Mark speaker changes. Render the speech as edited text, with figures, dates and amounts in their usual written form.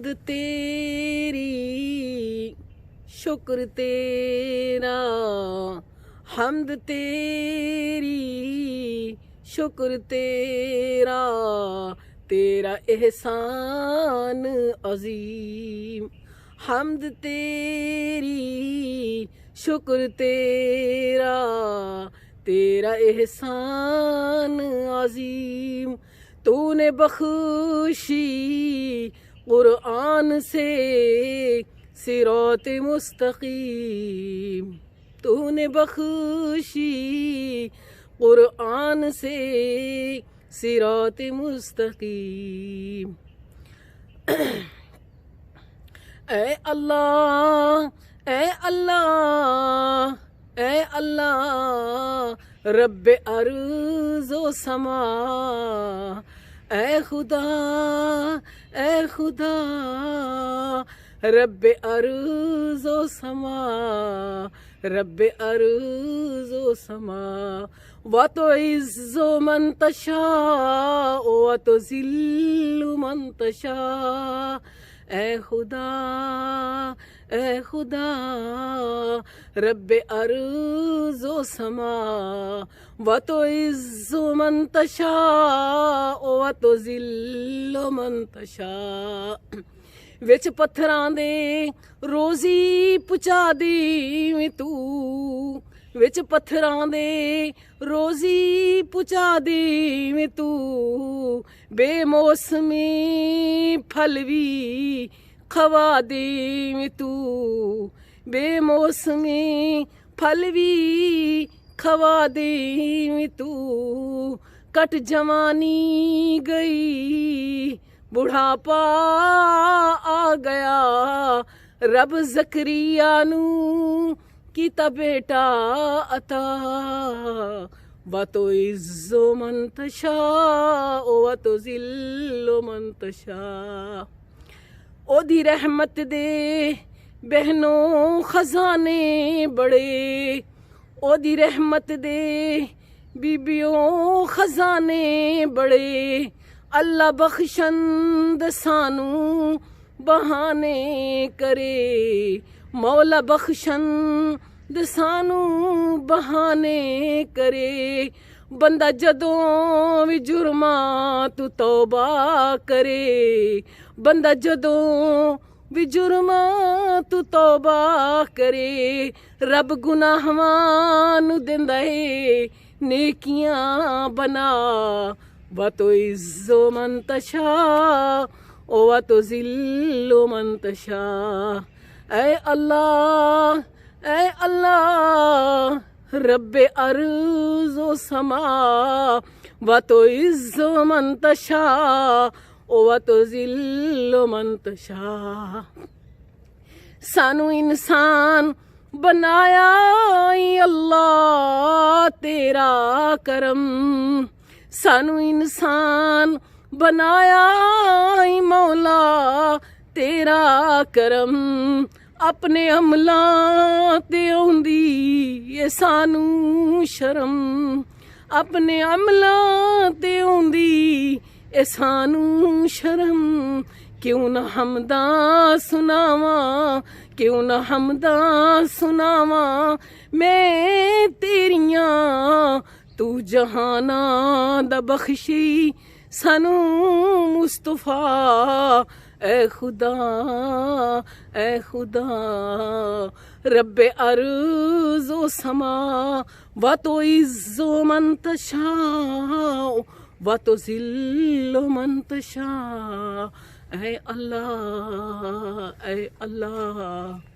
Speaker 1: हम्द तेरी शुक्र तेरा, हम्द तेरी शुक्र तेरा, तेरा एहसान अजीम। हम्द तेरी शुक्र तेरा, तेरा एहसान अजीम। तूने बख्शी कुरान से सिरात मुस्तकीम, तूने बख्शी कुरान से सिरात मुस्तकीम। ऐ अल्लाह, ऐ अल्लाह, ऐ अल्लाह रब्बे अर्ज़ो समा। ऐ खुदा, ऐ खुदा रब्बे अर्ज़ो समा, रब्बे अर्ज़ो समा। व तो इज़्ज़ो मन तशा व तो ज़िल्लु मन तशा। ऐ खुदा, ऐ खुदा रब्बे अर्ज़ो समा। व तो इज़्ज़ो मन तशा व तो ज़िल्लु मन तशा। विच पत्थरां दे रोज़ी पुचा दी तू, विच पत्थरां दे रोज़ी पुचा दी तू। बेमौसमी फल भी खवा दी तू, बेमौसमी फल भी खवा दी तू। कट जवानी गई बुढ़ापा आ गया, रब ज़करिया नू कीता बेटा अता। व तो इज़्ज़ो मन तशा व तो ज़िल्लो मन तशा। ओदी रहमत दे बहनों खजाने बड़े, ओदी रहमत दे बीबियों खजाने बड़े। अल्लाह बख्शंद सानू बहाने करे, मौला बख्शंद सानू बहाने करे। बंदा जदों भी जुर्मा तू तौबा करे, बंदा जदों भी जुर्मा तू तौबा करे। रब गुनाहवां नू दिंदा है नेकियां बना। व तो इज़्ज़ो मन तशा व तो ज़िल्लो मन तशा। ऐ अल्लाह, ऐ अल्लाह रब्बे अर्ज़ो समा। व तो इज़्ज़ो मन तशा व तो ज़िल्लो मन तशा। सानू इंसान बनाया अल्लाह तेरा करम, सानू इंसान बनाया मौला तेरा करम। अपने अमलां ते औंदी ये सानू शर्म, अपने अमलां ते औंदी ये सानू शर्म। क्यों न हमदा सुनावा, क्यों न हमदा सुनावा मैं तेरियां। तू जहाना दा बख्शी सानू मुस्तफा। ऐ खुदा, ऐ खुदा रब्बे अर्ज़ो समा। व तो इज़्ज़ो मन तशा व तो ज़िल्लो मन तशा। ऐ अल्लाह, ऐ अल्लाह।